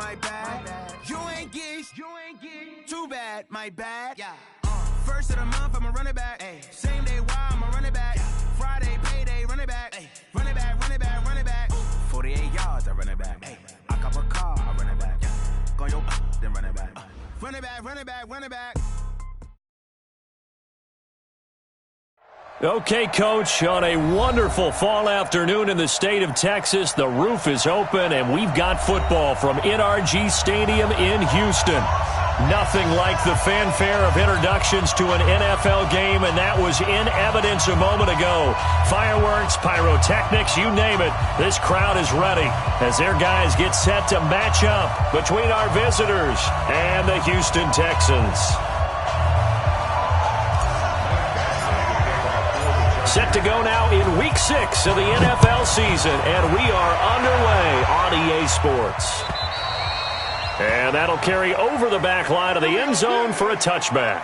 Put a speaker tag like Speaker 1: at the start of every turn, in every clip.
Speaker 1: my bad. You ain't geese, too bad, my bad. Yeah. First of the month, I'ma run it back. Ay. Same day, why I'ma run it back. Friday, payday, run it back. Ay. Run it back, run it back, run it back. 48 yards, I run it back. Ay. I cop a car, I run it back. Yeah. Go your then run it back. Run it back, run it back, run it back.
Speaker 2: Okay, Coach, on a wonderful fall afternoon in the state of Texas, the roof is open, and we've got football from NRG Stadium in Houston. Nothing like the fanfare of introductions to an NFL game, and that was in evidence a moment ago. Fireworks, pyrotechnics, you name it, this crowd is ready as their guys get set to match up between our visitors and the Houston Texans. Set to go now in Week 6 of the NFL season, and we are underway on EA Sports. And that'll carry over the back line of the end zone for a touchback.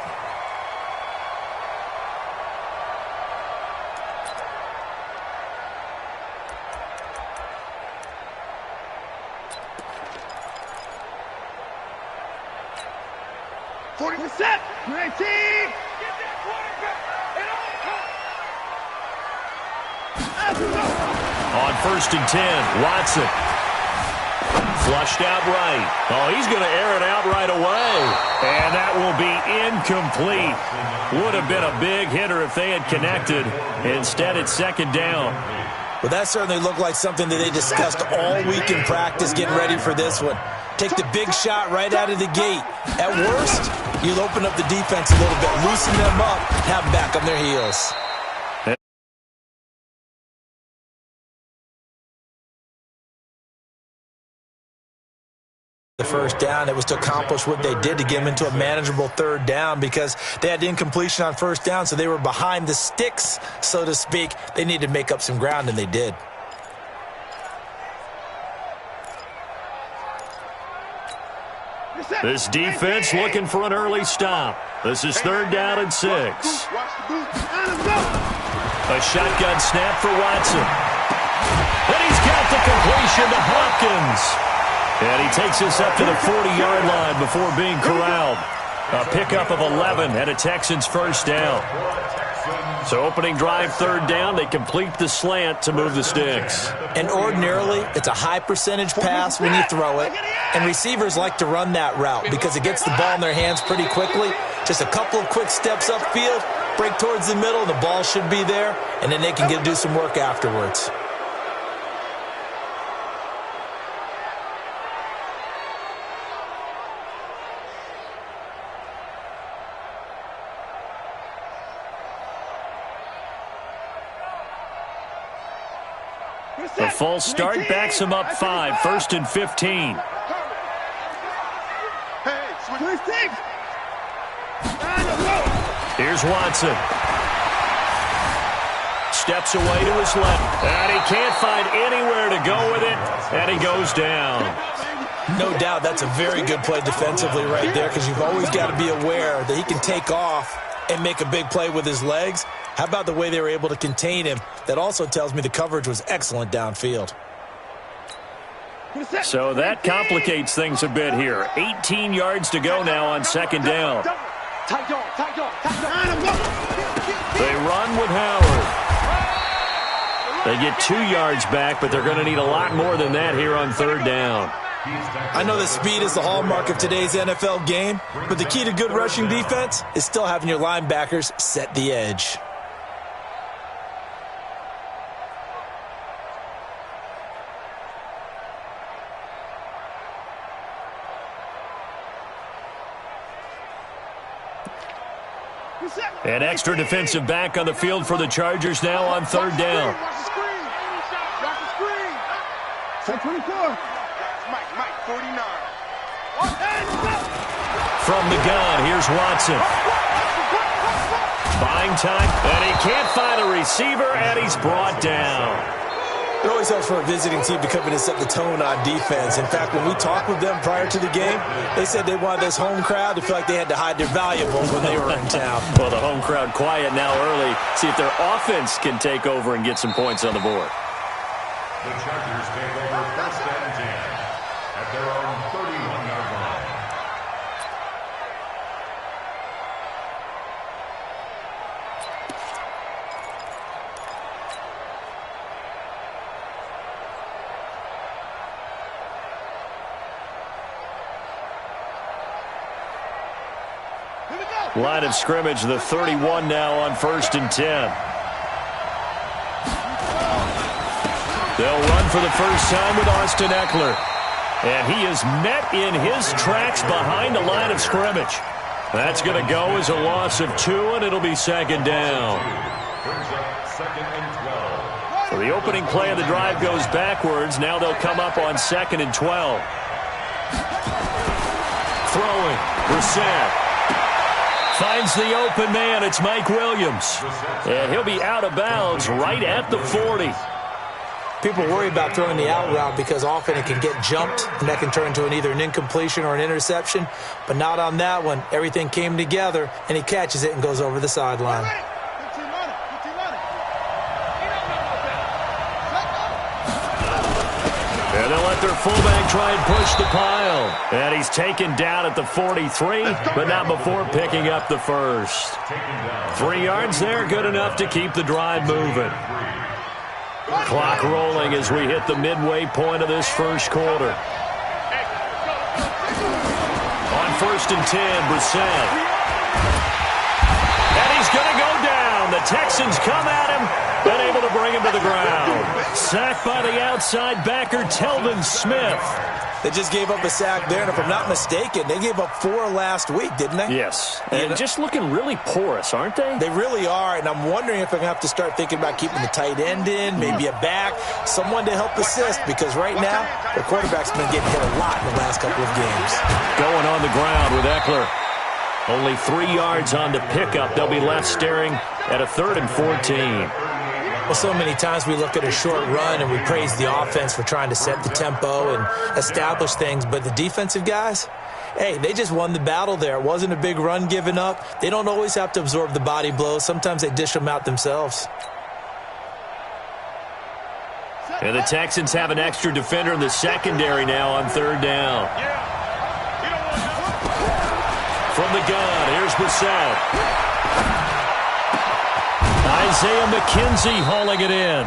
Speaker 2: On 1st and 10, Watson. Flushed out right. Oh, he's going to air it out right away. And that will be incomplete. Would have been a big hitter if they had connected. Instead, it's 2nd down.
Speaker 3: Well, that certainly looked like something that they discussed all week in practice getting ready for this one. Take the big shot right out of the gate. At worst, you'll open up the defense a little bit, loosen them up, have them back on their heels. The first down, it was to accomplish what they did to get them into a manageable 3rd down because they had incompletion on 1st down, so they were behind the sticks, so to speak. They needed to make up some ground, and they did.
Speaker 2: This defense looking for an early stop. This is 3rd down and 6. A shotgun snap for Watson. And he's got the completion to Hopkins. And he takes us up to the 40-yard line before being corralled. A pickup of 11 and a Texans 1st down. So opening drive 3rd down, they complete the slant to move the sticks.
Speaker 3: And ordinarily, it's a high percentage pass when you throw it. And receivers like to run that route because it gets the ball in their hands pretty quickly. Just a couple of quick steps upfield, break towards the middle, the ball should be there, and then they can do some work afterwards.
Speaker 2: A false start backs him up 5, 1st and 15. Here's Watson. Steps away to his left. And he can't find anywhere to go with it. And he goes down.
Speaker 3: No doubt that's a very good play defensively right there because you've always got to be aware that he can take off and make a big play with his legs. How about the way they were able to contain him? That also tells me the coverage was excellent downfield.
Speaker 2: So that complicates things a bit here. 18 yards to go now on 2nd down. They run with Howard. They get 2 yards back, but they're going to need a lot more than that here on 3rd down.
Speaker 3: I know that speed is the hallmark of today's NFL game, but the key to good rushing defense is still having your linebackers set the edge.
Speaker 2: An extra defensive back on the field for the Chargers now on 3rd down. From the gun, here's Watson. Buying time, and he can't find a receiver, and he's brought down.
Speaker 3: It always helps for a visiting team to come in and set the tone on defense. In fact, when we talked with them prior to the game, they said they wanted this home crowd to feel like they had to hide their valuables when they were in town.
Speaker 2: Well, the home crowd quiet now early. See if their offense can take over and get some points on the board.
Speaker 4: The Chargers take over 1st and 10. at their own 31-yard line.
Speaker 2: Line of scrimmage, the 31 now on 1st and 10. They'll run for the first time with Austin Eckler. And he is met in his tracks behind the line of scrimmage. That's going to go as a loss of 2, and it'll be 2nd down. So the opening play of the drive goes backwards. Now they'll come up on 2nd and 12. Throwing, Brissett. Finds the open man. It's Mike Williams. And he'll be out of bounds right at the 40.
Speaker 3: People worry about throwing the out route because often it can get jumped, and that can turn into either an incompletion or an interception. But not on that one. Everything came together, and he catches it and goes over the sideline.
Speaker 2: And they'll let their fullback try and push the pile. And he's taken down at the 43, but not before picking up the first. 3 yards there, good enough to keep the drive moving. Clock rolling as we hit the midway point of this first quarter. On 1st and 10, Brissett. And he's going to go down. The Texans come at him, but able to bring him to the ground. Sacked by the outside backer, Telvin Smith.
Speaker 3: They just gave up a sack there, and if I'm not mistaken, they gave up 4 last week, didn't they?
Speaker 2: Yes. And just looking really porous, aren't they?
Speaker 3: They really are, and I'm wondering if I'm going to have to start thinking about keeping the tight end in, maybe a back, someone to help assist, because right now, their quarterback's been getting hit a lot in the last couple of games.
Speaker 2: Going on the ground with Eckler. Only 3 yards on the pickup. They'll be left staring at a 3rd and 14.
Speaker 3: Well, so many times we look at a short run and we praise the offense for trying to set the tempo and establish things, but the defensive guys, hey, they just won the battle there. It wasn't a big run given up. They don't always have to absorb the body blows. Sometimes they dish them out themselves.
Speaker 2: And the Texans have an extra defender in the secondary now on 3rd down. From the gun, here's Brissett. Isaiah McKenzie hauling it in.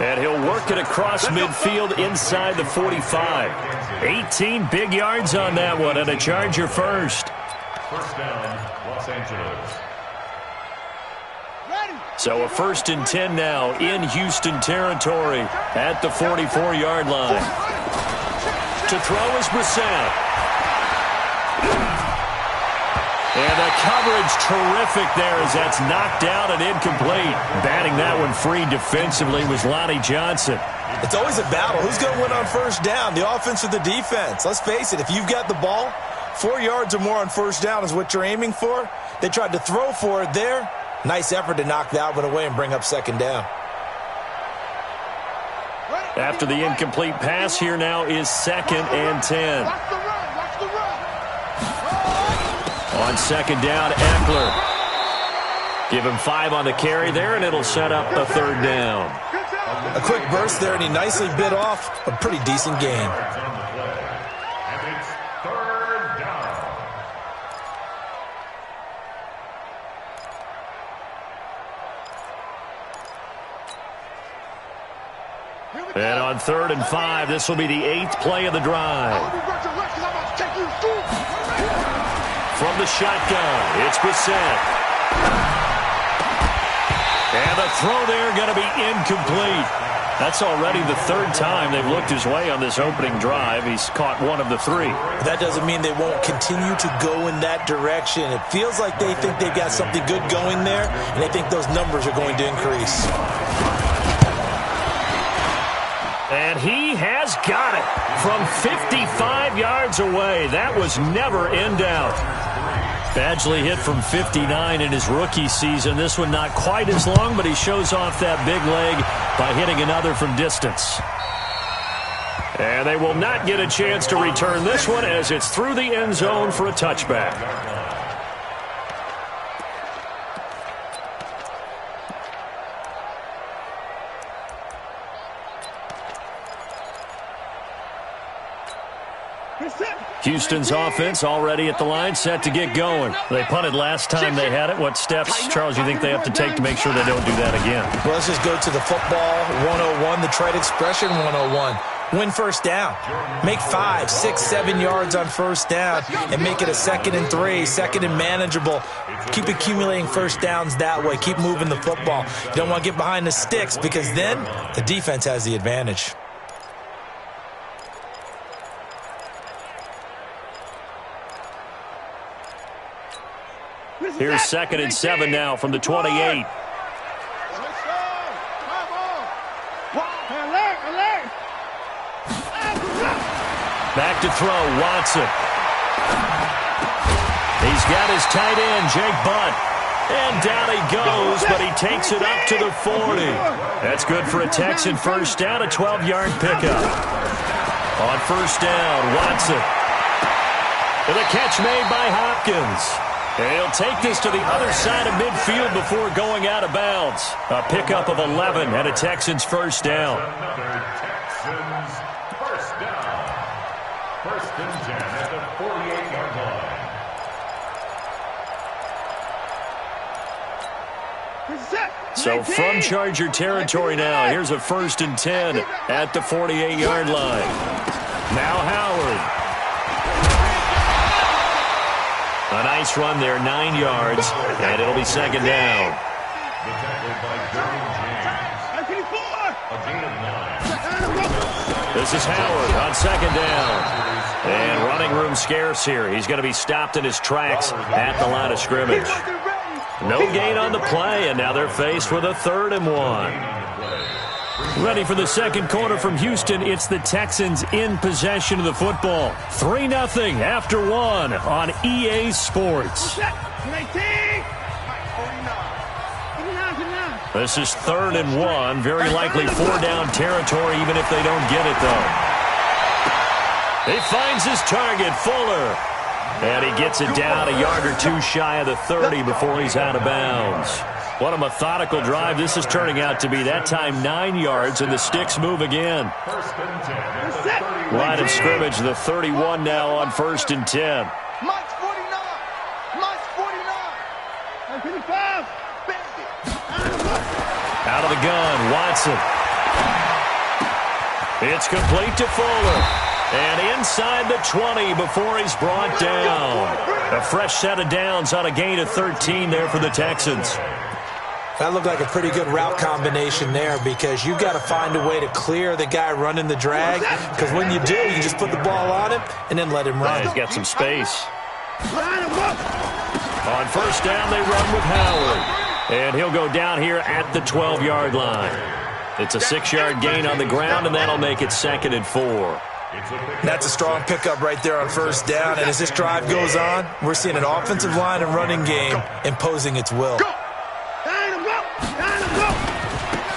Speaker 2: And he'll work it across midfield inside the 45. 18 big yards on that one, and a Charger first.
Speaker 4: First down, Los Angeles.
Speaker 2: So a 1st and 10 now in Houston territory at the 44-yard line. To throw is Brissett. And the coverage terrific there as that's knocked down and incomplete. Batting that one free defensively was Lonnie Johnson.
Speaker 3: It's always a battle. Who's going to win on 1st down, the offense or the defense? Let's face it, if you've got the ball, 4 yards or more on 1st down is what you're aiming for. They tried to throw for it there. Nice effort to knock that one away and bring up 2nd down.
Speaker 2: After the incomplete pass, here now is 2nd and 10. On 2nd down, Eckler. Give him 5 on the carry there, and it'll set up a 3rd down.
Speaker 3: A quick burst there, and he nicely bit off a pretty decent gain.
Speaker 4: And it's 3rd down.
Speaker 2: And on 3rd and 5, this will be the 8th play of the drive. From the shotgun, it's Brissett. And the throw there going to be incomplete. That's already the 3rd time they've looked his way on this opening drive. He's caught 1 of the 3.
Speaker 3: That doesn't mean they won't continue to go in that direction. It feels like they think they've got something good going there, and they think those numbers are going to increase.
Speaker 2: And he has got it from 55 yards away. That was never in doubt. Badgley hit from 59 in his rookie season. This one not quite as long, but he shows off that big leg by hitting another from distance. And they will not get a chance to return this one as it's through the end zone for a touchback. Houston's offense already at the line, set to get going. They punted last time they had it. What steps, Charles, you think they have to take to make sure they don't do that again?
Speaker 3: Well, let's just go to the football 101, the trade expression 101. Win first down. Make 5, 6, 7 yards on first down and make it a 2nd and 3, 2nd and manageable. Keep accumulating first downs that way. Keep moving the football. You don't want to get behind the sticks because then the defense has the advantage.
Speaker 2: Here's 2nd and 7 now from the 28. Back to throw, Watson. He's got his tight end, Jake Butt. And down he goes, but he takes it up to the 40. That's good for a Texan first down, a 12-yard pickup. On first down, Watson. And a catch made by Hopkins. And he'll take this to the other side of midfield before going out of bounds. A pickup of 11 and a Texans first down.
Speaker 4: Another Texans first down. 1st and 10 at the 48-yard line.
Speaker 2: So from Charger territory now, here's a 1st and 10 at the 48-yard line. Now Howard. A nice run there, 9 yards, and it'll be 2nd down.
Speaker 4: The tackle by James. A gain of 9.
Speaker 2: This is Howard on 2nd down. And running room scarce here. He's going to be stopped in his tracks at the line of scrimmage. No gain on the play, and now they're faced with a 3rd and 1. Ready for the second quarter from Houston. It's the Texans in possession of the football. 3-0 after 1 on EA Sports. This is 3rd and 1. Very likely 4-down territory, even if they don't get it, though. He finds his target, Fuller. And he gets it down a yard or two shy of the 30 before he's out of bounds. What a methodical drive this is turning out to be. That time 9 yards, and the sticks move again.
Speaker 4: 1st and 10 at the 30.
Speaker 2: Line of scrimmage, the 31 now on 1st and 10.
Speaker 5: Mike's 49. Mike's 49. 55.
Speaker 2: Out of the gun, Watson. It's complete to Fuller. And inside the 20 before he's brought down. A fresh set of downs on a gain of 13 there for the Texans.
Speaker 3: That looked like a pretty good route combination there because you got to find a way to clear the guy running the drag, because when you do, you just put the ball on him and then let him run.
Speaker 2: He's got some space. On first down, they run with Howard. And he'll go down here at the 12-yard line. It's a 6-yard gain on the ground, and that'll make it 2nd and 4.
Speaker 3: That's a strong pickup right there on first down, and as this drive goes on, we're seeing an offensive line and running game imposing its will.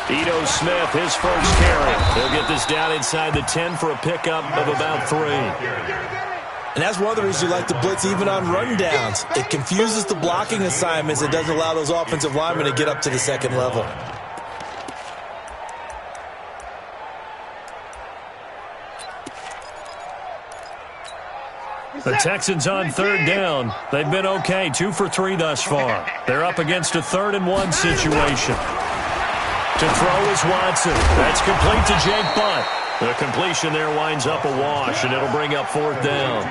Speaker 2: Ito Smith, his first carry. He'll get this down inside the 10 for a pickup of about 3.
Speaker 3: And that's one of the reasons you like to blitz even on rundowns. It confuses the blocking assignments. It doesn't allow those offensive linemen to get up to the 2nd level.
Speaker 2: The Texans on 3rd down. They've been okay, 2 for 3 thus far. They're up against a 3rd and 1 situation. To throw is Watson. That's complete to Jake Butt. The completion there winds up a wash, and it'll bring up 4th down.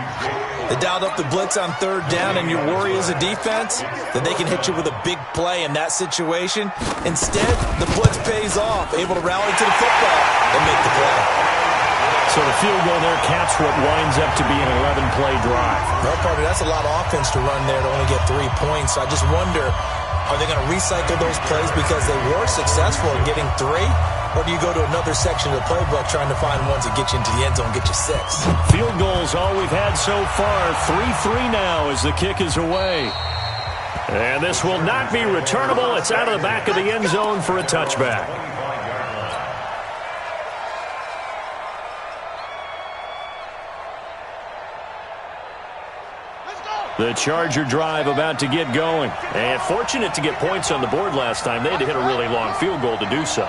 Speaker 3: They dialed up the blitz on 3rd down, and your worry as a defense that they can hit you with a big play in that situation. Instead, the blitz pays off, able to rally to the football and make the play.
Speaker 2: So the field goal there caps what winds up to be an 11-play drive.
Speaker 3: Well, partner, that's a lot of offense to run there to only get 3 points. So I just wonder, are they going to recycle those plays because they were successful in getting 3? Or do you go to another section of the playbook trying to find ones that get you into the end zone and get you 6?
Speaker 2: Field goals all we've had so far. 3-3 now as the kick is away. And this will not be returnable. It's out of the back of the end zone for a touchback. The Charger drive about to get going. And fortunate to get points on the board last time. They had to hit a really long field goal to do so.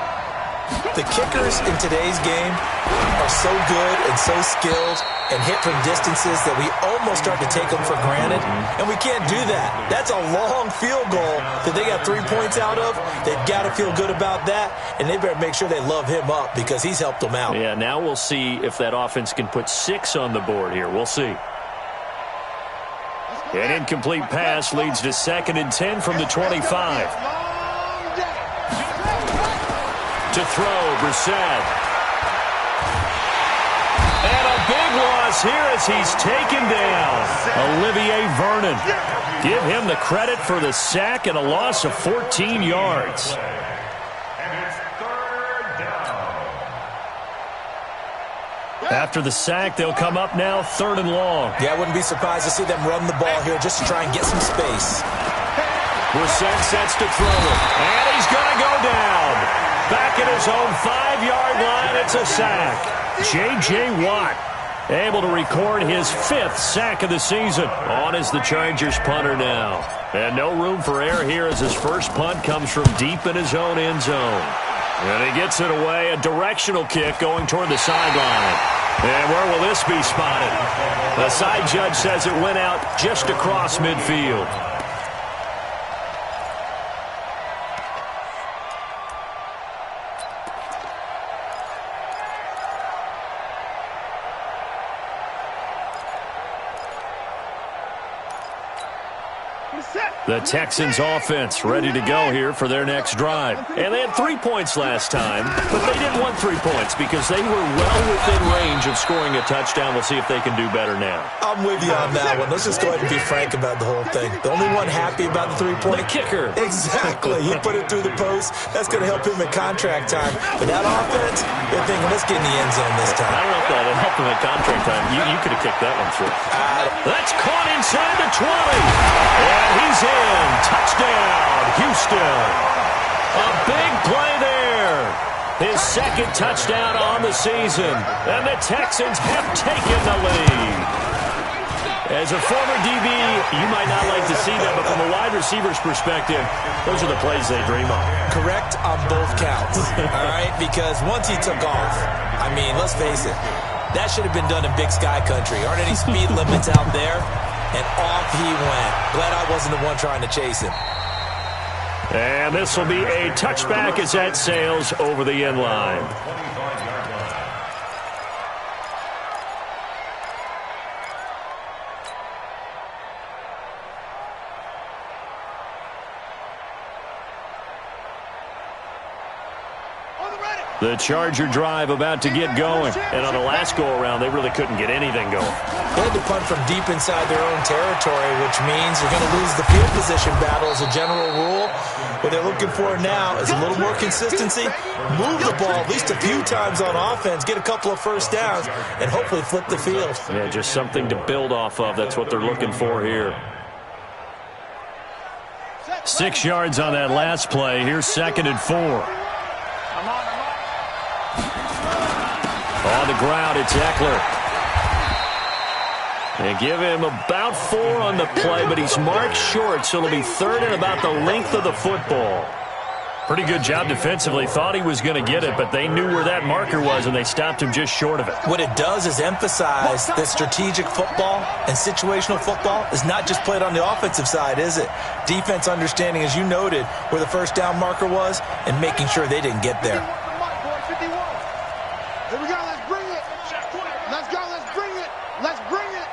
Speaker 3: The kickers in today's game are so good and so skilled and hit from distances that we almost start to take them for granted, and we can't do that. That's a long field goal that they got 3 points out of. They've got to feel good about that, and they better make sure they love him up because he's helped them out.
Speaker 2: Yeah, now we'll see if that offense can put 6 on the board here. We'll see. An incomplete pass leads to 2nd and 10 from the 25. To throw, Brissett. And a big loss here as he's taken down. Olivier Vernon. Give him the credit for the sack and a loss of 14 yards.
Speaker 4: And it's 3rd down.
Speaker 2: After the sack, they'll come up now 3rd and long.
Speaker 3: Yeah, I wouldn't be surprised to see them run the ball here just to try and get some space.
Speaker 2: Brissett sets to throw it. And he's going to go down. Back at his own 5-yard line, it's a sack. J.J. Watt able to record his 5th sack of the season. On is the Chargers punter now. And no room for error here as his first punt comes from deep in his own end zone. And he gets it away, a directional kick going toward the sideline. And where will this be spotted? The side judge says it went out just across midfield. The Texans offense ready to go here for their next drive. And they had 3 points last time, but they didn't want 3 points because they were well within range of scoring a touchdown. We'll see if they can do better now.
Speaker 3: I'm with you on that one. Let's just go ahead and be frank about the whole thing. The only one happy about the 3-point.
Speaker 2: The kicker.
Speaker 3: Exactly. He put it through the post. That's going to help him in contract time. But that offense, they're thinking, let's get in the end zone this time.
Speaker 2: I don't know if that would help him in contract time. You could have kicked that one through. That's caught inside the 20. And he's in. Touchdown, Houston. A big play there. His 2nd touchdown on the season. And the Texans have taken the lead. As a former DB, you might not like to see that, but from a wide receiver's perspective, those are the plays they dream of.
Speaker 3: Correct on both counts, all right? Because once he took off, I mean, let's face it, that should have been done in Big Sky Country. Aren't any speed limits out there? And off he went. Glad I wasn't the one trying to chase him.
Speaker 2: And this will be a touchback as that sails over the end line. The Charger drive about to get going. And on the last go-around, they really couldn't get anything going.
Speaker 3: They had to punt from deep inside their own territory, which means they're going to lose the field position battle as a general rule. What they're looking for now is a little more consistency, move the ball at least a few times on offense, get a couple of first downs, and hopefully flip the field.
Speaker 2: Yeah, just something to build off of. That's what they're looking for here. 6 yards on that last play. Here's 2nd and 4. On the ground, it's Eckler. They give him about 4 on the play, but he's marked short, so it'll be 3rd and about the length of the football. Pretty good job defensively. Thought he was going to get it, but they knew where that marker was, and they stopped him just short of it.
Speaker 3: What it does is emphasize that strategic football and situational football is not just played on the offensive side, is it? Defense understanding, as you noted, where the first down marker was and making sure they didn't get there.
Speaker 5: Here we go, let's bring it. Let's go, let's bring it. Let's bring it.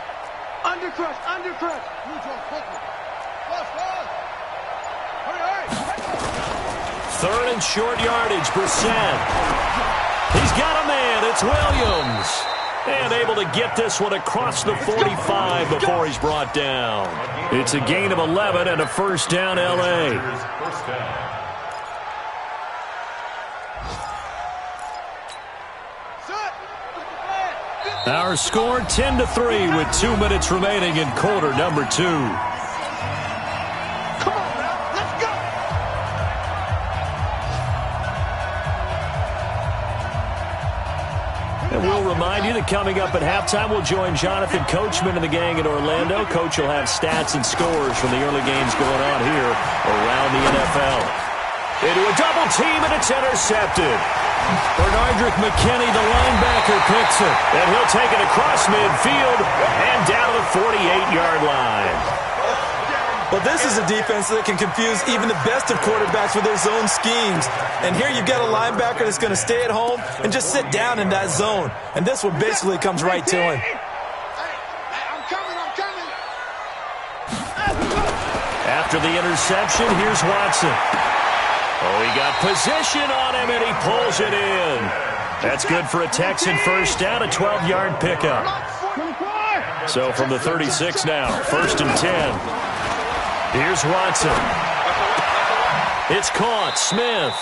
Speaker 5: Undercrush, undercrush. Neutral, quickly. Fast. Hurry.
Speaker 2: 3rd and short yardage, Brissett. He's got a man, it's Williams. And able to get this one across the 45 before he's brought down. It's a gain of 11 and a first down, L.A. Our score 10-3 with 2 minutes remaining in quarter number 2.
Speaker 5: Come on now, let's go.
Speaker 2: And we'll remind you that coming up at halftime, we'll join Jonathan Coachman and the gang in Orlando. Coach will have stats and scores from the early games going on here around the NFL. Into a double team, and it's intercepted. Bernardrick McKinney, the linebacker, picks it. And he'll take it across midfield and down to the 48-yard line.
Speaker 3: Well, this is a defense that can confuse even the best of quarterbacks with their zone schemes. And here you've got a linebacker that's going to stay at home and just sit down in that zone. And this one basically comes right to him.
Speaker 5: I'm coming.
Speaker 2: After the interception, here's Watson. Oh, he got position on him, and he pulls it in. That's good for a Texan first down, a 12-yard pickup. So from the 36 now, 1st and 10. Here's Watson. It's caught. Smith.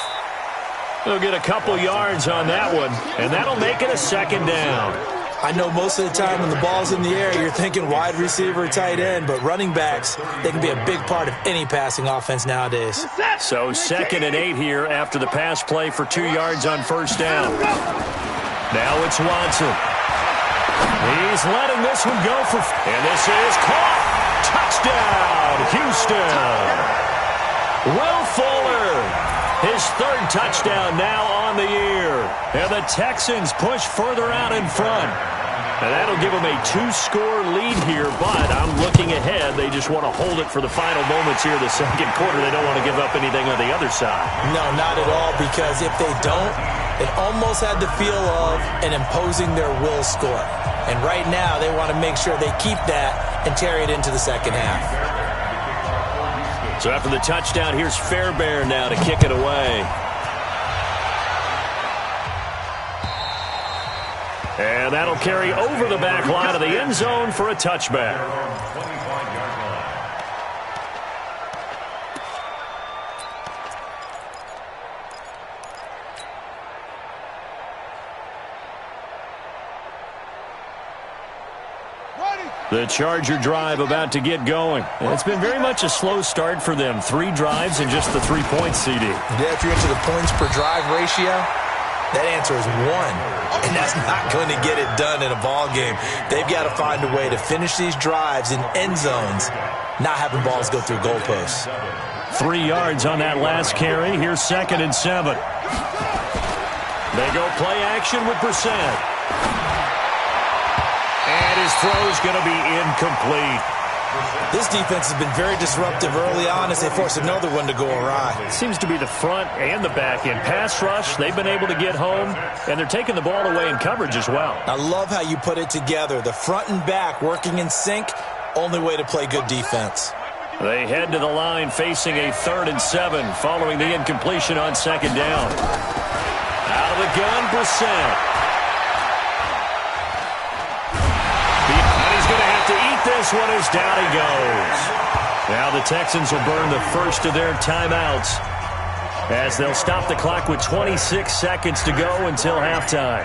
Speaker 2: He'll get a couple yards on that one, and that'll make it a 2nd down.
Speaker 3: I know most of the time when the ball's in the air, you're thinking wide receiver, tight end, but running backs, they can be a big part of any passing offense nowadays.
Speaker 2: So 2nd and 8 here after the pass play for 2 yards on 1st down. Now it's Watson. He's letting this one go for... And this is caught. Touchdown, Houston. Will Fuller, his 3rd touchdown now on the year. And the Texans push further out in front. And that'll give them a 2-score lead here, but I'm looking ahead. They just want to hold it for the final moments here of the 2nd quarter. They don't want to give up anything on the other side.
Speaker 3: No, not at all, because if they don't, it almost had the feel of an imposing their will score. And right now, they want to make sure they keep that and carry it into the 2nd half.
Speaker 2: So after the touchdown, here's Fairbairn now to kick it away. And that'll carry over the back line of the end zone for a touchback. The Charger drive about to get going. And it's been very much a slow start for them. 3 drives and just the 3 points, CD.
Speaker 3: Yeah, if you're into the points per drive ratio, that answer is 1. And that's not going to get it done in a ball game. They've got to find a way to finish these drives in end zones, not having balls go through goalposts.
Speaker 2: 3 yards on that last carry. Here's 2nd and 7. They go play action with Brissett. And his throw's going to be incomplete.
Speaker 3: This defense has been very disruptive early on as they force another one to go awry.
Speaker 2: It seems to be the front and the back end. Pass rush, they've been able to get home, and they're taking the ball away in coverage as well.
Speaker 3: I love how you put it together. The front and back working in sync, only way to play good defense.
Speaker 2: They head to the line facing a 3rd and 7 following the incompletion on 2nd down. Out of the gun, Brissett. This one is down he goes. Now the Texans will burn the first of their timeouts as they'll stop the clock with 26 seconds to go until halftime.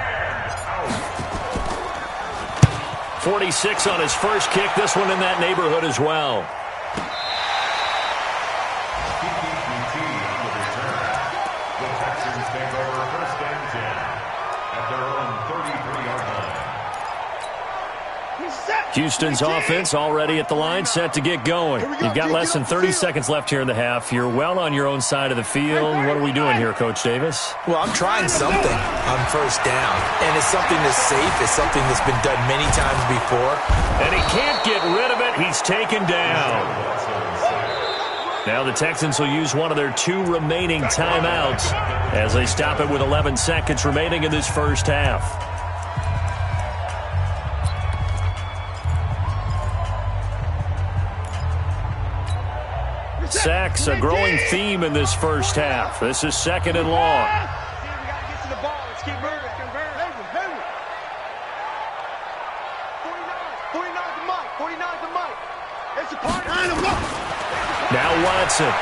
Speaker 2: 46 on his first kick. This one in that neighborhood as well.
Speaker 4: The Texans take over 1st and 10 at their own 33-yard line.
Speaker 2: Houston's offense already at the line, set to get going. You've got less than 30 seconds left here in the half. You're well on your own side of the field. What are we doing here, Coach Davis?
Speaker 3: Well, I'm trying something on 1st down, and it's something that's safe. It's something that's been done many times before.
Speaker 2: And he can't get rid of it. He's taken down. Now the Texans will use one of their 2 remaining timeouts as they stop it with 11 seconds remaining in this first half. Sacks, a growing theme in this first half. This is 2nd and long.
Speaker 5: We got to get to the ball. Let's keep moving. 49's the mic. 49's the mic. It's a party.
Speaker 2: Now Watson.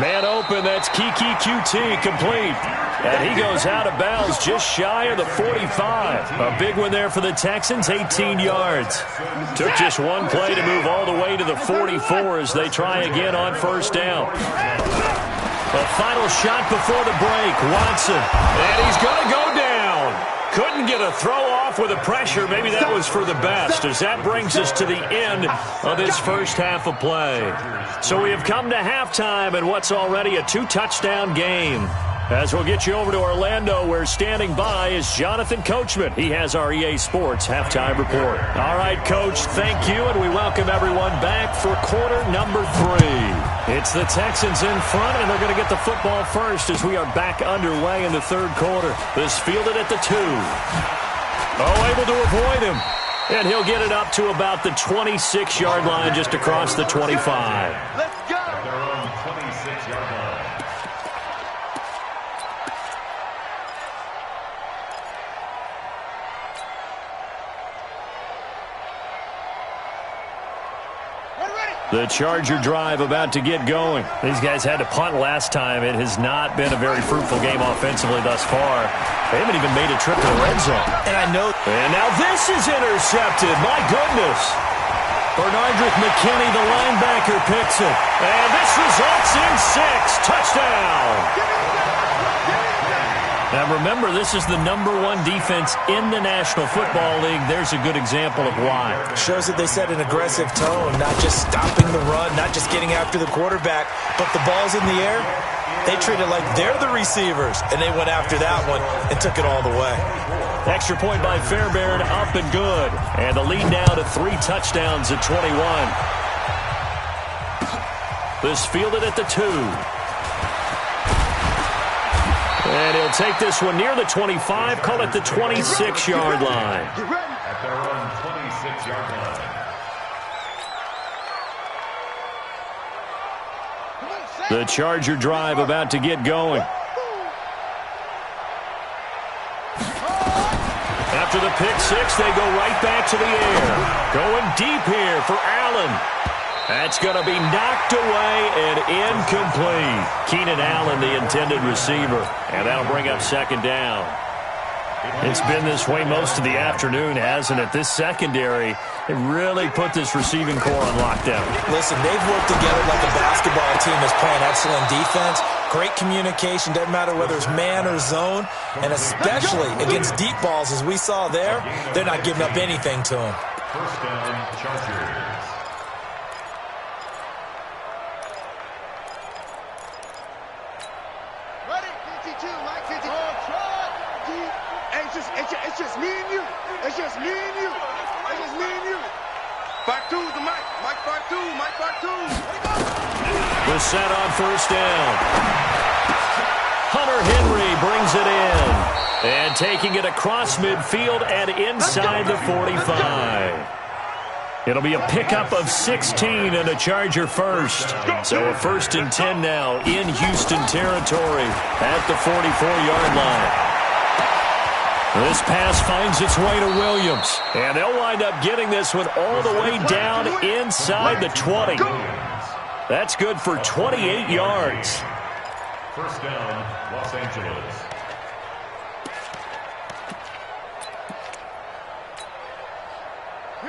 Speaker 2: Man open, that's Kiki QT complete. And he goes out of bounds just shy of the 45. A big one there for the Texans, 18 yards. Took just one play to move all the way to the 44 as they try again on 1st down. A final shot before the break, Watson. And he's going to go down. Couldn't get a throw off with the pressure. Maybe that was for the best, as that brings us to the end of this first half of play. So we have come to halftime in what's already a 2-touchdown game. As we'll get you over to Orlando, where standing by is Jonathan Coachman. He has our EA Sports halftime report. All right, Coach, thank you, and we welcome everyone back for quarter number 3. It's the Texans in front, and they're going to get the football first as we are back underway in the third quarter. This fielded at the 2. Oh, able to avoid him. And he'll get it up to about the 26-yard line, just across the 25.
Speaker 4: Let's go! At their own 26-yard line.
Speaker 2: The Charger drive about to get going. These guys had to punt last time. It has not been a very fruitful game offensively thus far. They haven't even made a trip to the red zone. And now this is intercepted. My goodness. Bernardrick McKinney, the linebacker, picks it. And this results in 6. Touchdown. Now remember, this is the #1 defense in the National Football League. There's a good example of why.
Speaker 3: Shows that they set an aggressive tone, not just stopping the run, not just getting after the quarterback, but the ball's in the air. They treat it like they're the receivers, and they went after that one and took it all the way.
Speaker 2: Extra point by Fairbairn, up and good. And the lead now to 3 touchdowns at 21. This fielded at the 2. And he'll take this one near the 25, call it the 26-yard line.
Speaker 4: At their own 26-yard line.
Speaker 2: The Charger drive about to get going. After the pick 6, they go right back to the air. Going deep here for Allen. That's going to be knocked away and incomplete. Keenan Allen, the intended receiver. And that'll bring up second down. It's been this way most of the afternoon, hasn't it? This secondary, it really put this receiving core on lockdown.
Speaker 3: Listen, they've worked together like a basketball team that's playing excellent defense. Great communication, doesn't matter whether it's man or zone. And especially against deep balls, as we saw there, they're not giving up anything to them.
Speaker 4: First down, Chargers.
Speaker 5: It's just me and you. It's just me and you. It's just me and you. Part 2, the Mike. Mike part 2. Mike part 2.
Speaker 2: The set on first down. Hunter Henry brings it in. And taking it across midfield and inside the 45. It'll be a pickup of 16 and a Charger first. So a 1st and 10 now in Houston territory at the 44-yard line. This pass finds its way to Williams. And they'll wind up getting this one all the way down inside the 20. That's good for 28 yards.
Speaker 4: First down, Los Angeles.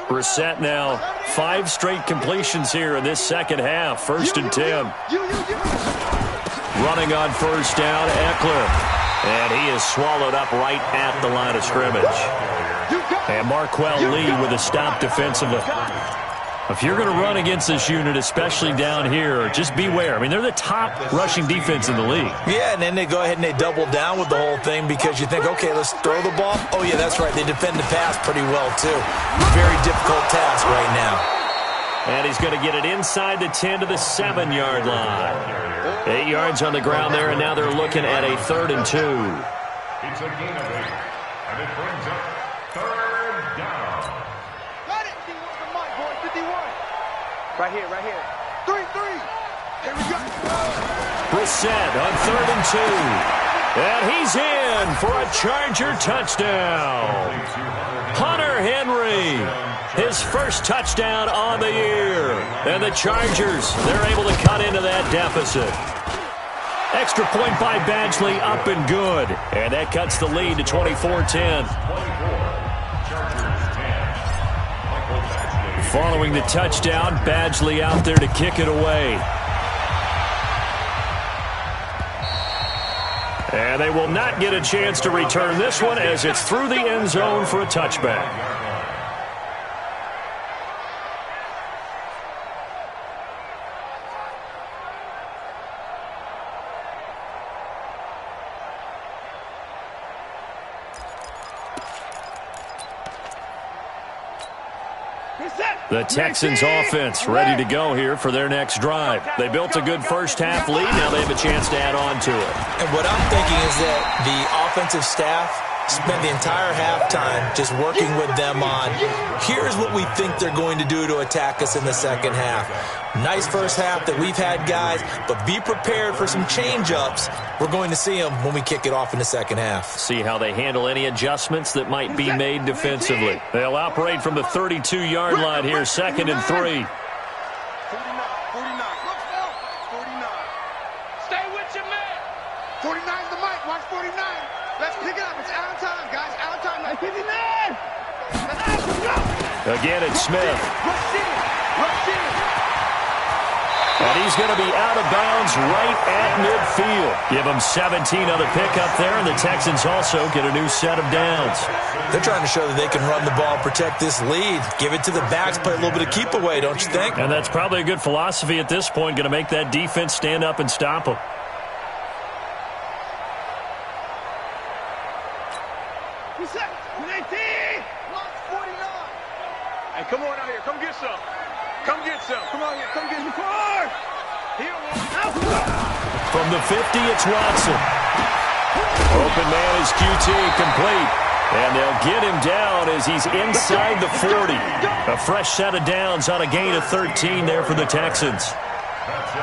Speaker 2: Brissett now 5 straight completions here in this second half. 1st and 10. Running on first down, Eckler. And he is swallowed up right at the line of scrimmage. And Marquell Lee with a stop defensively. If you're going to run against this unit, especially down here, just beware. I mean, they're the top rushing defense in the league.
Speaker 3: Yeah, and then they go ahead and they double down with the whole thing because you think, okay, let's throw the ball. Oh, yeah, that's right. They defend the pass pretty well, too. Very difficult task right now.
Speaker 2: And he's going to get it inside the 10 to the 7-yard line. 8 yards on the ground there, and now they're looking at a 3rd and 2.
Speaker 4: It's a gain of 8, and it brings up 3rd down.
Speaker 5: Got it. 51, Mike, boy. 51. Right here, right here. 3-3. Here we go.
Speaker 2: Brissett on 3rd and 2. And he's in for a Charger touchdown. Hunter Henry, his first touchdown on the year. And the Chargers, they're able to cut into that deficit. Extra point by Badgley, up and good. And that cuts the lead to 24-10. Following the touchdown, Badgley out there to kick it away. And they will not get a chance to return this one as it's through the end zone for a touchback. The Texans offense ready to go here for their next drive. They built a good first half lead. Now they have a chance to add on to it.
Speaker 3: And what I'm thinking is that the offensive staff spent the entire halftime just working with them on, here's what we think they're going to do to attack us in the second half. Nice first half that we've had, guys, but be prepared for some change-ups. We're going to see them when we kick it off in the second half.
Speaker 2: See how they handle any adjustments that might be made defensively. They'll operate from the 32-yard line here, 2nd and 3.
Speaker 5: 49. Stay with your man. 49's the mic. Watch 49. Let's pick it up. It's out of time, guys. Out of time. 59.
Speaker 2: Again, it's Smith.
Speaker 5: Rush in.
Speaker 2: And he's going to be out of bounds right at midfield. Give him 17 on the pickup there, and the Texans also get a new set of downs.
Speaker 3: They're trying to show that they can run the ball, protect this lead. Give it to the backs, play a little bit of keep away, don't you think?
Speaker 2: And that's probably a good philosophy at this point, going to make that defense stand up and stop them.
Speaker 5: Hey, come on out here. Come get some. Come get some. Come on here. Come get some. Car.
Speaker 2: From the 50, it's Watson. Open man is QT, complete. And they'll get him down as he's inside the 40. A fresh set of downs on a gain of 13 there for the Texans.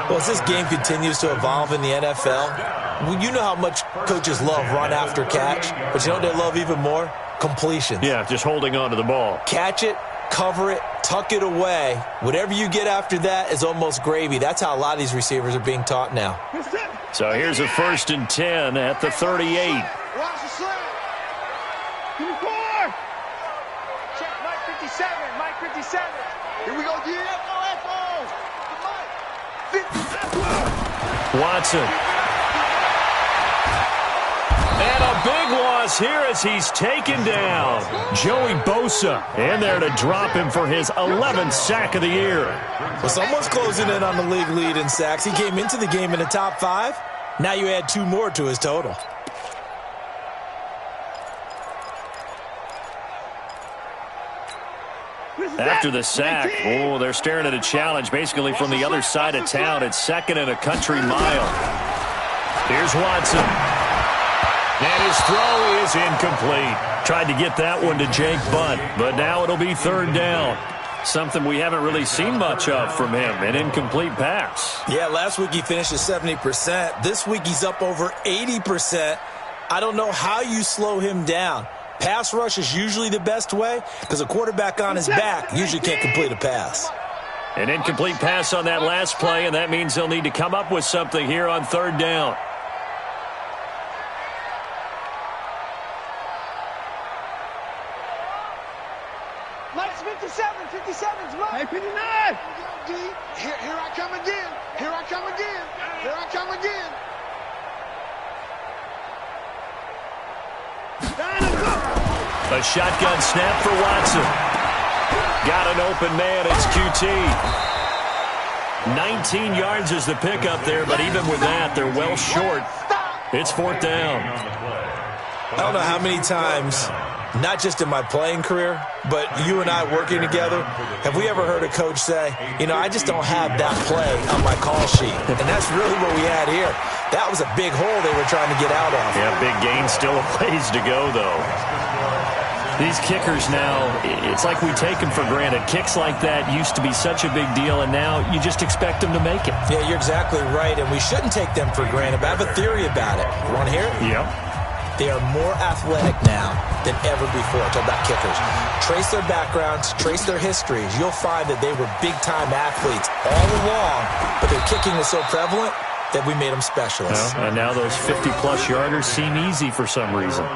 Speaker 3: Well, as this game continues to evolve in the NFL, you know how much coaches love run after catch, but you know what they love even more? Completions.
Speaker 2: Yeah, just holding on to the ball.
Speaker 3: Catch it, cover it, tuck it away. Whatever you get after that is almost gravy. That's how a lot of these receivers are being taught now.
Speaker 2: So here's a 1st and 10 at the 38.
Speaker 5: Watch the slam. 54. Check Mike 57. Mike 57. Here we go,
Speaker 2: Watson. And a big loss here as he's taken down. Joey Bosa in there to drop him for his 11th sack of the year.
Speaker 3: Well, someone's closing in on the league lead in sacks. He came into the game in the top 5. Now you add 2 more to his total.
Speaker 2: After the sack, they're staring at a challenge basically from the other side of town. It's 2nd and a country mile. Here's Watson. And his throw is incomplete. Tried to get that one to Jake Butt, but now it'll be 3rd down. Something we haven't really seen much of from him, an incomplete pass.
Speaker 3: Yeah, last week he finished at 70%. This week he's up over 80%. I don't know how you slow him down. Pass rush is usually the best way because a quarterback on his back usually can't complete a pass.
Speaker 2: An incomplete pass on that last play, and that means they'll need to come up with something here on 3rd down.
Speaker 5: Mike's 57. 57's Mike. Hey, 59. Here I come again. Here I come again. Here I come again.
Speaker 2: A shotgun snap for Watson. Got an open man. It's QT. 19 yards is the pickup there, but even with that, they're well short. It's 4th down.
Speaker 3: I don't know how many times, not just in my playing career, but you and I working together, have we ever heard a coach say, you know, I just don't have that play on my call sheet. And that's really what we had here. That was a big hole they were trying to get out of.
Speaker 2: Yeah, big gain, still a ways to go, though. These kickers now, it's like we take them for granted. Kicks like that used to be such a big deal, and now you just expect them to make it.
Speaker 3: Yeah, you're exactly right, and we shouldn't take them for granted, but I have a theory about it. You want to hear it?
Speaker 2: Yep.
Speaker 3: They are more athletic now than ever before. Talk about kickers. Trace their backgrounds, trace their histories. You'll find that they were big-time athletes all along, but their kicking was so prevalent that we made them specialists.
Speaker 2: Well, and now those 50-plus yarders seem easy for some reason.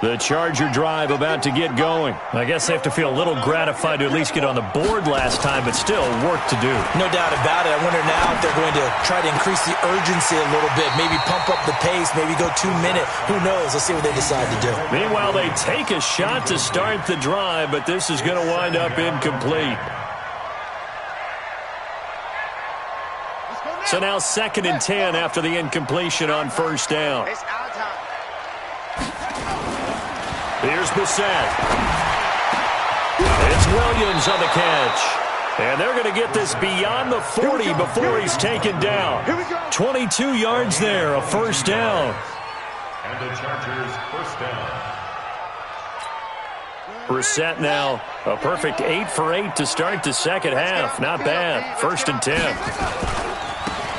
Speaker 2: The Charger drive about to get going. I guess they have to feel a little gratified to at least get on the board last time, but still work to do.
Speaker 3: No doubt about it. I wonder now if they're going to try to increase the urgency a little bit, maybe pump up the pace, maybe go 2 minute. Who knows? Let's see what they decide to do.
Speaker 2: Meanwhile, they take a shot to start the drive, but this is going to wind up incomplete. So now 2nd and 10 after the incompletion on first down. Here's Bissett. It's Williams on the catch. And they're going to get this beyond the 40 before he's taken down. 22 yards there, a first down.
Speaker 4: And the Chargers first down.
Speaker 2: Brissett now a perfect 8 for 8 to start the second half. Not bad. 1st and 10.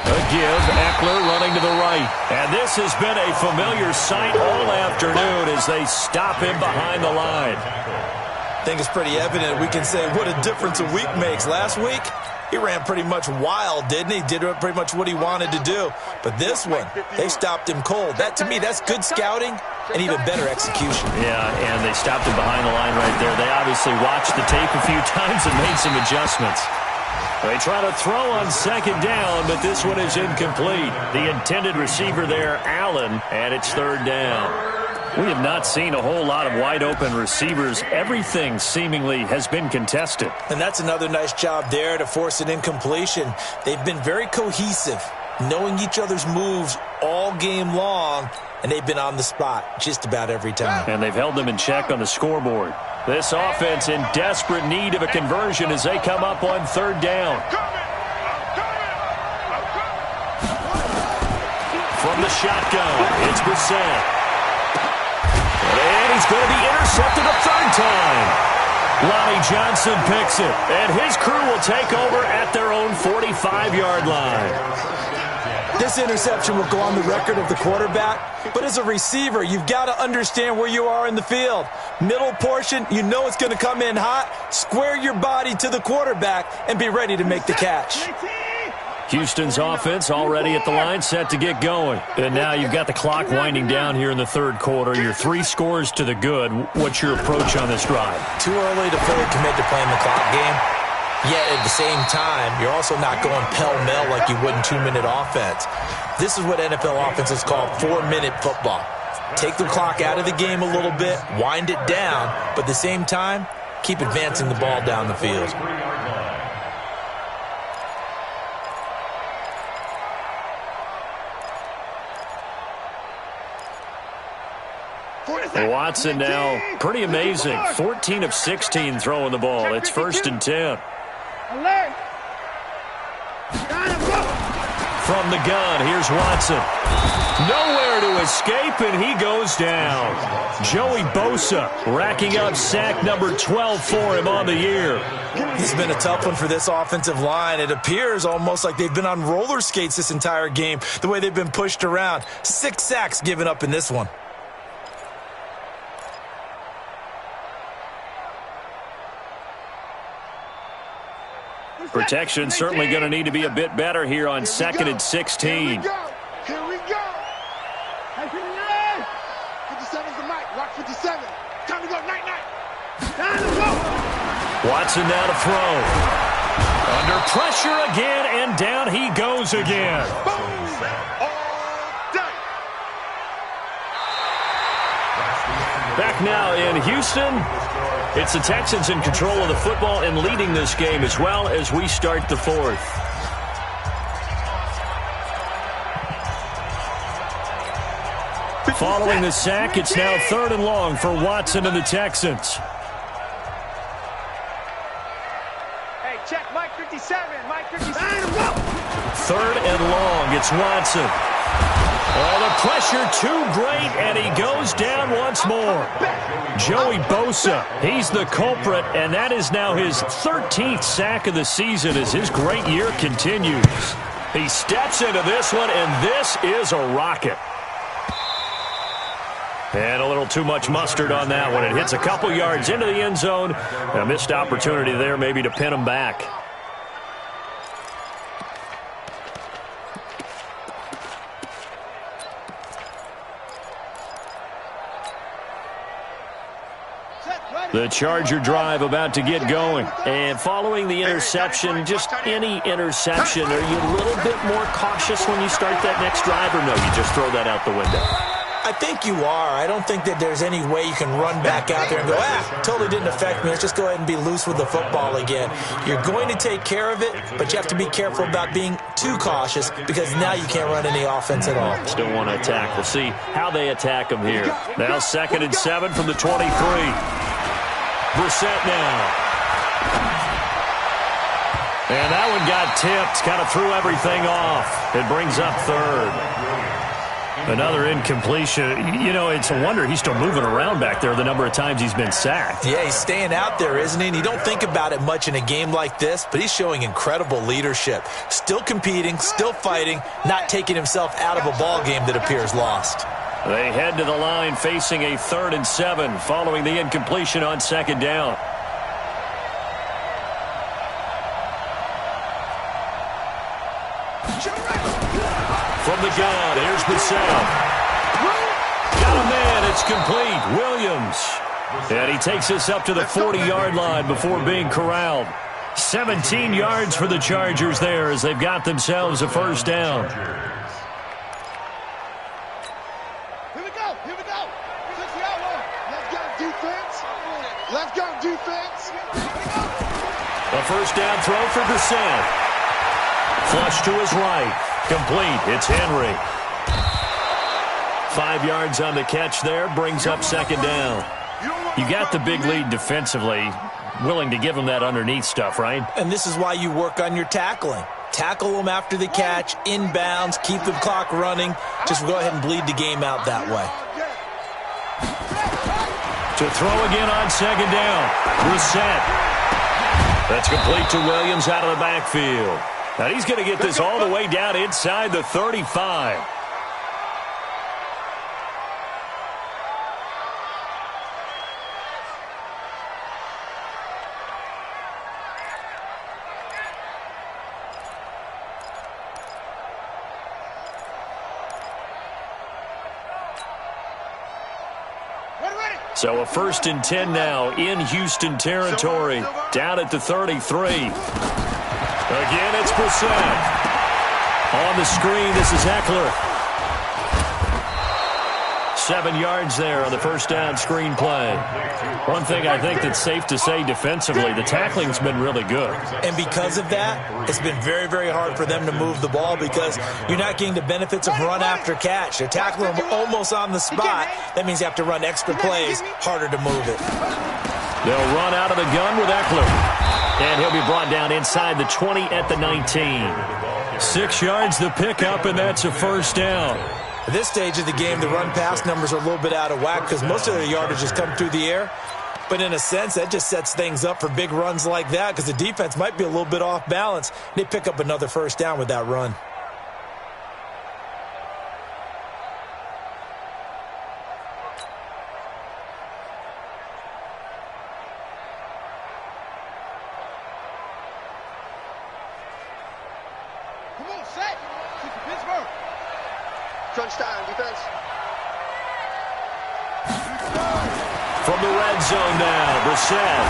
Speaker 2: A give, Eckler running to the right. And this has been a familiar sight all afternoon as they stop him behind the line.
Speaker 3: I think it's pretty evident. We can say what a difference a week makes. Last week, he ran pretty much wild, didn't he? Did pretty much what he wanted to do. But this one, they stopped him cold. That, to me, that's good scouting and even better execution.
Speaker 2: Yeah, and they stopped him behind the line right there. They obviously watched the tape a few times and made some adjustments. They try to throw on 2nd down, but this one is incomplete. The intended receiver there, Allen, and it's 3rd down. We have not seen a whole lot of wide-open receivers. Everything seemingly has been contested.
Speaker 3: And that's another nice job there to force an incompletion. They've been very cohesive, knowing each other's moves all game long, and they've been on the spot just about every time.
Speaker 2: And they've held them in check on the scoreboard. This offense in desperate need of a conversion as they come up on 3rd down. From the shotgun, it's Brissett. And he's going to be intercepted a 3rd time. Lonnie Johnson picks it, and his crew will take over at their own 45-yard line.
Speaker 3: This interception will go on the record of the quarterback, but as a receiver, you've got to understand where you are in the field. Middle portion, you know it's going to come in hot. Square your body to the quarterback and be ready to make the catch.
Speaker 2: Houston's offense already at the line, set to get going. And now you've got the clock winding down here in the 3rd quarter. You're 3 scores to the good. What's your approach on this drive?
Speaker 3: Too early to fully commit to playing the clock game. Yet at the same time, you're also not going pell-mell like you would in 2-minute offense. This is what NFL offenses call 4-minute football. Take the clock out of the game a little bit, wind it down, but at the same time, keep advancing the ball down the field.
Speaker 2: Watson now, pretty amazing. 14 of 16 throwing the ball. It's 1st and 10. From the gun, here's Watson. Nowhere to escape, and he goes down. Joey Bosa racking up sack number 12 for him on the year.
Speaker 3: This has been a tough one for this offensive line. It appears almost like they've been on roller skates this entire game, the way they've been pushed around. 6 sacks given up in this one.
Speaker 2: Protection certainly going to need to be a bit better here on 2nd and 16.
Speaker 5: Here we go. Hey, 57's the mic. Rock 57. Time to go. Night. Time to go.
Speaker 2: Watson now to throw. Under pressure again, and down he goes again.
Speaker 5: Boom. All day.
Speaker 2: Back now in Houston. It's the Texans in control of the football and leading this game as well as we start the 4th. Following the sack, it's now 3rd and long for Watson and the Texans.
Speaker 5: Hey, check Mike 57. Mike 57.
Speaker 2: 3rd and long, it's Watson. Oh, the pressure too great, and he goes down once more. Joey Bosa, he's the culprit, and that is now his 13th sack of the season as his great year continues. He steps into this one, and this is a rocket. And a little too much mustard on that one. It hits a couple yards into the end zone. A missed opportunity there maybe to pin him back. The Charger drive about to get going. And following the interception, just any interception, are you a little bit more cautious when you start that next drive, or no, you just throw that out the window?
Speaker 3: I think you are. I don't think that there's any way you can run back out there and go, totally didn't affect me. Let's just go ahead and be loose with the football again. You're going to take care of it, but you have to be careful about being too cautious because now you can't run any offense at all.
Speaker 2: Still want to attack. We'll see how they attack them here. Now 2nd and 7 from the 23. Brissett now. And that one got tipped, kind of threw everything off. It brings up 3rd. Another incompletion. You know, it's a wonder he's still moving around back there the number of times he's been sacked.
Speaker 3: Yeah, he's staying out there, isn't he? And you don't think about it much in a game like this, but he's showing incredible leadership. Still competing, still fighting, not taking himself out of a ball game that appears lost.
Speaker 2: They head to the line facing a 3rd and 7 following the incompletion on 2nd down. From the gun, here's Brissett. Got a man, it's complete. Williams. And he takes us up to the 40-yard line before being corralled. 17 yards for the Chargers there as they've got themselves a 1st down.
Speaker 5: Here we go. 6 yard line. Let's go defense. Let's go defense.
Speaker 2: A 1st down throw for Brissett. Flush to his right. Complete. It's Henry. 5 yards on the catch there. Brings up 2nd down. You got the big lead defensively. Willing to give him that underneath stuff, right?
Speaker 3: And this is why you work on your tackling. Tackle them after the catch, inbounds, keep the clock running. Just go ahead and bleed the game out that way.
Speaker 2: To throw again on 2nd down. Brissett. That's complete to Williams out of the backfield. Now he's going to get this all the way down inside the 35. So a 1st and 10 now in Houston territory. Down at the 33. Again, it's Brissett. On the screen, this is Eckler. 7 yards there on the 1st down screen play. One thing I think that's safe to say defensively, the tackling's been really good.
Speaker 3: And because of that, it's been very, very hard for them to move the ball because you're not getting the benefits of run after catch. They're tackling them almost on the spot. That means you have to run extra plays, harder to move it.
Speaker 2: They'll run out of the gun with Eckler. And he'll be brought down inside the 20 at the 19. 6 yards the pickup, and that's a 1st down.
Speaker 3: At this stage of the game, the run-pass numbers are a little bit out of whack because most of their yardage has come through the air. But in a sense, that just sets things up for big runs like that because the defense might be a little bit off balance. They pick up another 1st down with that run.
Speaker 5: Crunch time, defense.
Speaker 2: From the red zone now, Brissett.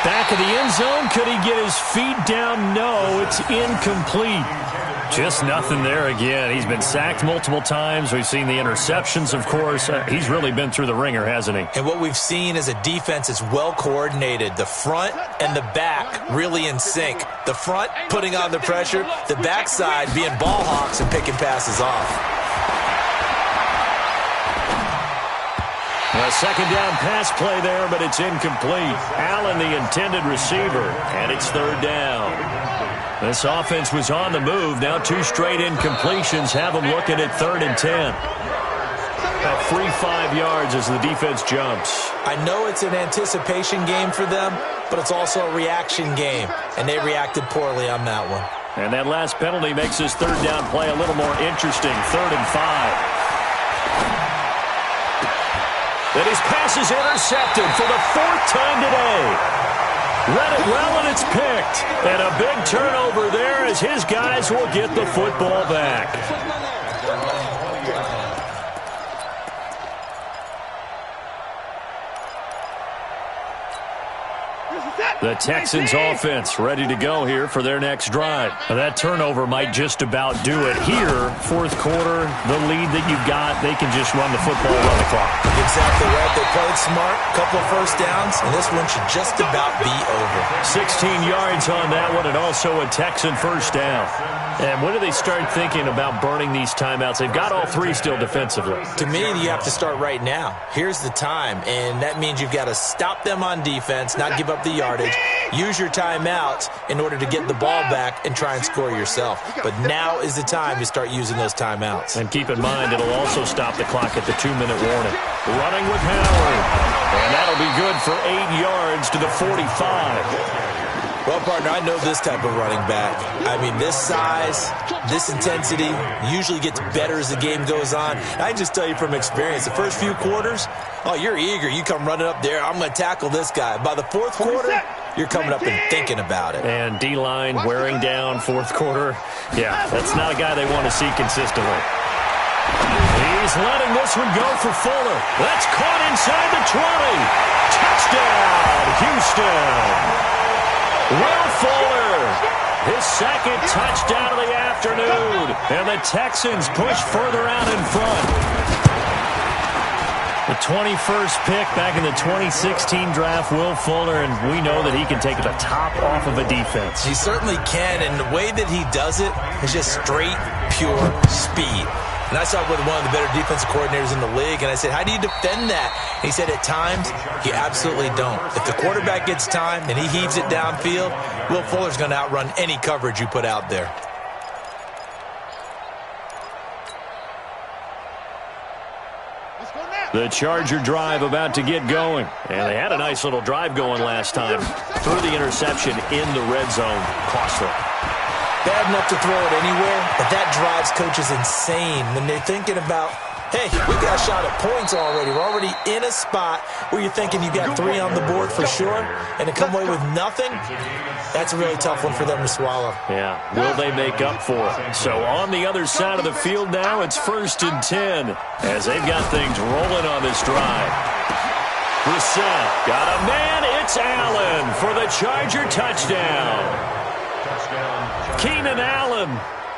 Speaker 2: Back of the end zone. Could he get his feet down? No, it's incomplete. Just nothing there again. He's been sacked multiple times. We've seen the interceptions, of course. He's really been through the ringer, hasn't he?
Speaker 3: And what we've seen is a defense that's well coordinated. The front and the back really in sync. The front putting on the pressure, the backside being ball hawks and picking passes off.
Speaker 2: A 2nd down pass play there, but it's incomplete. Allen, the intended receiver, and it's 3rd down. This offense was on the move. Now 2 straight incompletions have them looking at 3rd and 10. A free 5 yards as the defense jumps.
Speaker 3: I know it's an anticipation game for them, but it's also a reaction game, and they reacted poorly on that one.
Speaker 2: And that last penalty makes this 3rd down play a little more interesting. 3rd and 5. And his pass is intercepted for the 4th time today. Read it well, and it's picked. And a big turnover there as his guys will get the football back. The Texans offense ready to go here for their next drive. That turnover might just about do it here. Fourth quarter, the lead that you've got, they can just run the football, run the clock.
Speaker 3: Exactly right. They played smart, couple of first downs, and this one should just about be over.
Speaker 2: 16 yards on that one, and also a Texan first down. And when do they start thinking about burning these timeouts? They've got all three still defensively.
Speaker 3: To me, you have to start right now. Here's the time, and that means you've got to stop them on defense, not give up the yardage. Use your timeouts in order to get the ball back and try and score yourself. But now is the time to start using those timeouts.
Speaker 2: And keep in mind, it'll also stop the clock at the 2-minute warning. Running with Howard. And that'll be good for 8 yards to the 45.
Speaker 3: Well, partner, I know this type of running back. I mean, this size, this intensity usually gets better as the game goes on. I just tell you from experience, the first few quarters, oh, you're eager. You come running up there, I'm going to tackle this guy. By the fourth quarter, you're coming up and thinking about it.
Speaker 2: And D-line wearing down fourth quarter. Yeah, that's not a guy they want to see consistently. He's letting this one go for Fuller. That's caught inside the 20. Touchdown, Houston. Will Fuller, his second touchdown of the afternoon. And the Texans push further out in front. The 21st pick back in the 2016 draft, Will Fuller, and we know that he can take the top off of a defense.
Speaker 3: He certainly can, and the way that he does it is just straight, pure speed. And I saw it with one of the better defensive coordinators in the league, and I said, how do you defend that? And he said, at times, you absolutely don't. If the quarterback gets time and he heaves it downfield, Will Fuller's going to outrun any coverage you put out there.
Speaker 2: The Charger drive about to get going. And they had a nice little drive going last time. Threw the interception in the red zone. Costly.
Speaker 3: Bad enough to throw it anywhere, but that drives coaches insane when they're thinking about, hey, we got a shot at points already. We're already in a spot where you're thinking you got 3 on the board for sure, and to come away with nothing, that's a really tough one for them to swallow.
Speaker 2: Yeah, will they make up for it? So on the other side of the field now, it's 1st and 10 as they've got things rolling on this drive. Brissett got a man. It's Allen for the Charger touchdown. Keenan Allen,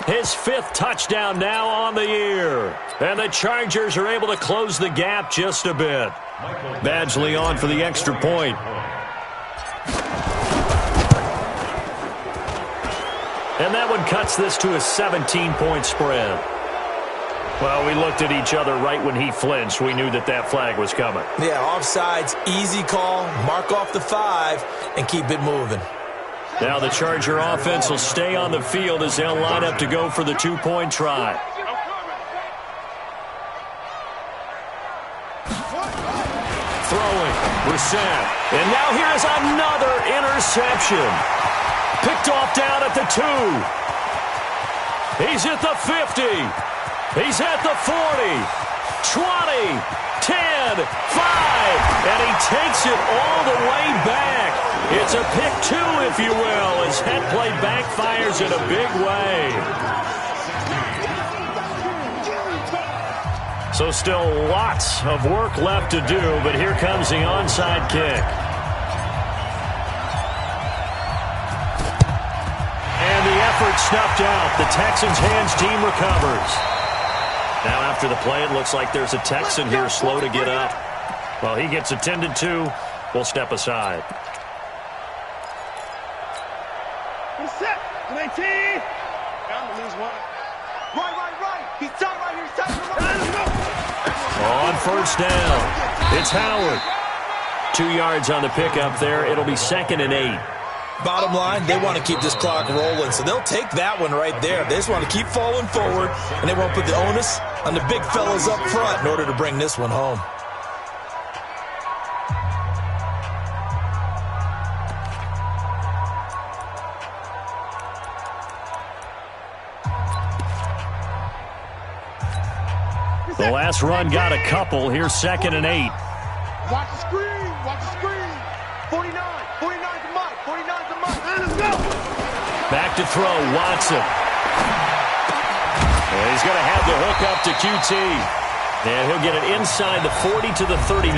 Speaker 2: his 5th touchdown now on the year. And the Chargers are able to close the gap just a bit. Badgley on for the extra point. And that one cuts this to a 17-point spread. Well, we looked at each other right when he flinched. We knew that that flag was coming.
Speaker 3: Yeah, offsides, easy call, mark off the 5, and keep it moving.
Speaker 2: Now the Charger offense will stay on the field as they'll line up to go for the 2-point try. Throwing, Brissett. And now here is another interception. Picked off down at the 2. He's at the 50. He's at the 40. 20. 10. 5. And he takes it all the way back. It's a pick 2, if you will, as head play backfires in a big way. So still lots of work left to do, but here comes the onside kick. And the effort snuffed out. The Texans' hands team recovers. Now after the play, it looks like there's a Texan here slow to get up. Well, he gets attended to. We'll step aside.
Speaker 5: Set. 19. Bound to lose one. Right. He's tight right here. He's tight.
Speaker 2: On first down, it's Howard. 2 yards on the pickup there. It'll be 2nd and 8.
Speaker 3: Bottom line, they want to keep this clock rolling, so they'll take that one right there. They just want to keep falling forward, and they won't put the onus on the big fellas up front in order to bring this one home.
Speaker 2: The last run got a couple. Here's 2nd and 8.
Speaker 5: Watch the screen. 49 to Mike. 49 to Mike. Let's go.
Speaker 2: Back to throw, Watson. And he's going to have the hook up to QT. And he'll get it inside the 40 to the 39.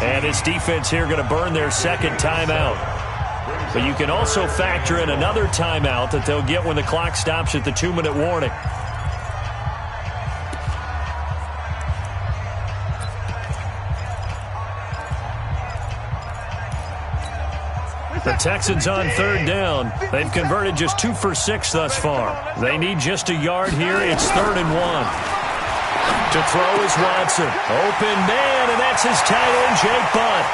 Speaker 2: And his defense here going to burn their 2nd timeout. But you can also factor in another timeout that they'll get when the clock stops at the 2-minute warning. The Texans on third down. They've converted just 2 for 6 thus far. They need just a yard here. It's 3rd and 1. To throw is Watson. Open man, and that's his tight end, Jake Butt.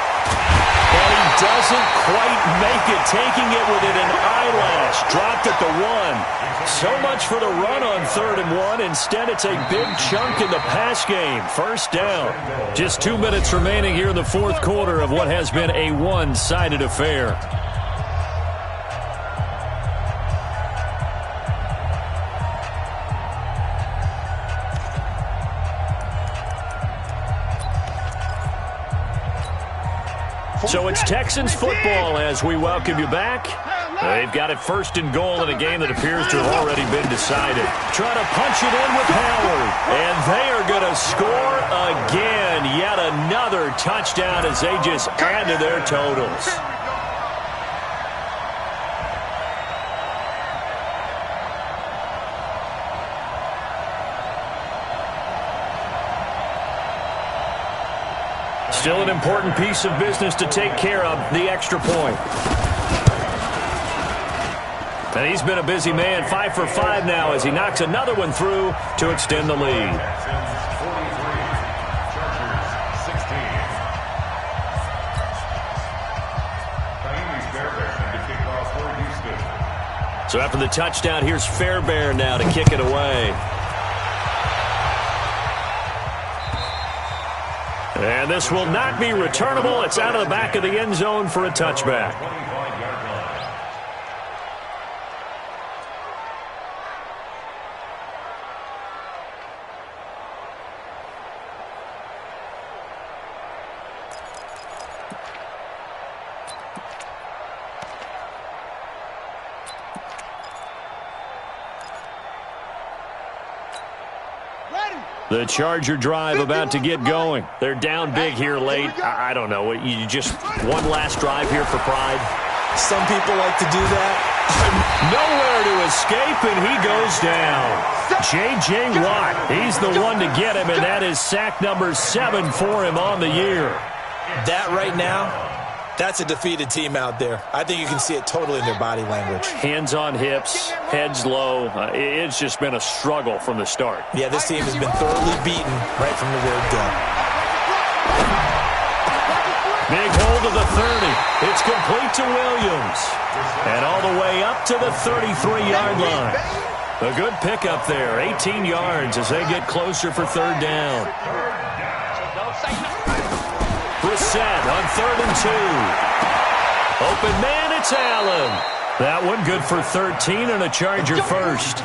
Speaker 2: And he doesn't quite make it, taking it within an eyelash. Dropped at the 1. So much for the run on 3rd and 1. Instead, it's a big chunk in the pass game. First down. Just 2 minutes remaining here in the fourth quarter of what has been a one-sided affair. So it's Texans football as we welcome you back. They've got it 1st and goal in a game that appears to have already been decided. Try to punch it in with Howard. And they are going to score again. Yet another touchdown as they just add to their totals. Still an important piece of business to take care of, the extra point. And he's been a busy man, 5 for 5 now as he knocks another one through to extend the lead. So after the touchdown, here's Fairbairn now to kick it away. And this will not be returnable. It's out of the back of the end zone for a touchback. The Charger drive about to get going. They're down big here late. I don't know. You just one last drive here for pride.
Speaker 3: Some people like to do that.
Speaker 2: Nowhere to escape, and he goes down. J.J. Watt, he's the one to get him, and that is sack number 7 for him on the year.
Speaker 3: That right now, that's a defeated team out there. I think you can see it totally in their body language.
Speaker 2: Hands on hips, heads low. It's just been a struggle from the start.
Speaker 3: Yeah, this team has been thoroughly beaten right from the word go.
Speaker 2: Big hold of the 30. It's complete to Williams. And all the way up to the 33-yard line. A good pickup there, 18 yards as they get closer for 3rd down. Brissett on 3rd and 2. Open man, it's Allen. That one good for 13 and a Charger first.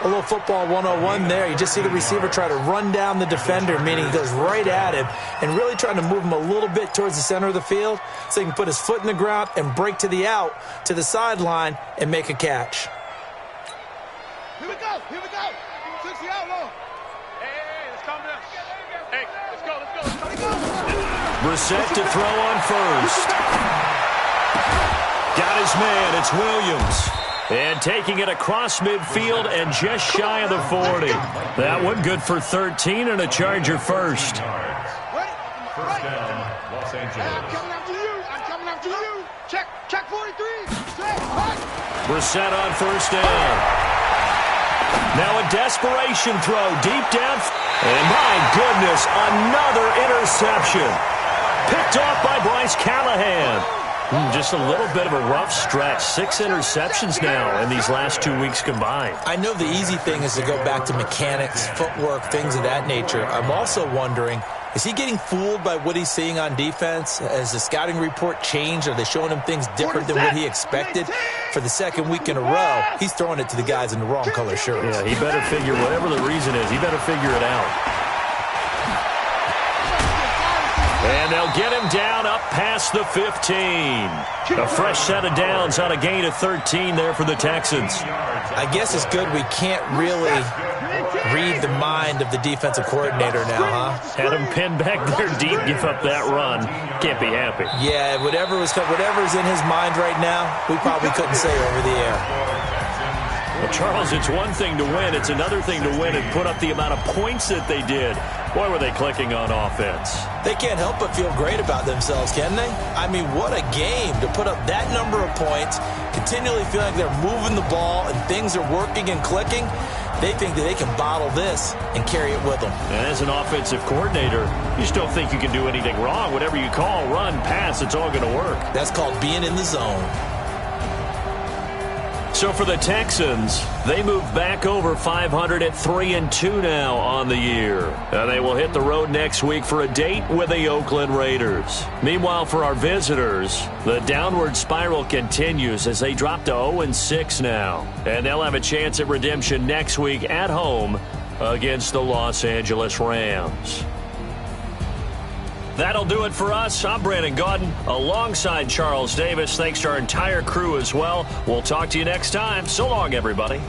Speaker 3: A little football 101 there. You just see the receiver try to run down the defender, meaning he goes right at him and really trying to move him a little bit towards the center of the field so he can put his foot in the ground and break to the out, to the sideline, and make a catch.
Speaker 5: Here we go. 60 out low. Hey, let's calm down. Hey, let's go.
Speaker 2: Brissett to throw on first. Got his man. It's Williams. And taking it across midfield and just shy of the 40. That one good for 13 and a Charger first.
Speaker 4: First down, Los Angeles.
Speaker 5: I'm coming after you. Check 43.
Speaker 2: Brissett on first down. Now a desperation throw deep down. And my goodness, another interception. Picked off by Bryce Callahan. Just a little bit of a rough stretch. 6 interceptions now in these last 2 weeks combined.
Speaker 3: I know the easy thing is to go back to mechanics, footwork, things of that nature. I'm also wondering, is he getting fooled by what he's seeing on defense? Has the scouting report changed? Are they showing him things different than what he expected? For the second week in a row, he's throwing it to the guys in the wrong color shirts.
Speaker 2: Yeah, he better figure, whatever the reason is, he better figure it out. And they'll get him down up past the 15. A fresh set of downs on a gain of 13 there for the Texans.
Speaker 3: I guess it's good we can't really read the mind of the defensive coordinator now, huh?
Speaker 2: Had him pinned back there deep, give up that run. Can't be happy.
Speaker 3: Yeah, whatever's in his mind right now, we probably couldn't say over the air.
Speaker 2: Well, Charles, it's one thing to win. It's another thing to win and put up the amount of points that they did. Boy, were they clicking on offense.
Speaker 3: They can't help but feel great about themselves, can they? I mean, what a game to put up that number of points, continually feeling like they're moving the ball and things are working and clicking. They think that they can bottle this and carry it with them.
Speaker 2: And as an offensive coordinator, you just don't think you can do anything wrong. Whatever you call, run, pass, it's all going to work.
Speaker 3: That's called being in the zone.
Speaker 2: So for the Texans, they move back over 500 at 3-2 now on the year. And they will hit the road next week for a date with the Oakland Raiders. Meanwhile, for our visitors, the downward spiral continues as they drop to 0-6 now. And they'll have a chance at redemption next week at home against the Los Angeles Rams. That'll do it for us. I'm Brandon Gaudin alongside Charles Davis. Thanks to our entire crew as well. We'll talk to you next time. So long, everybody.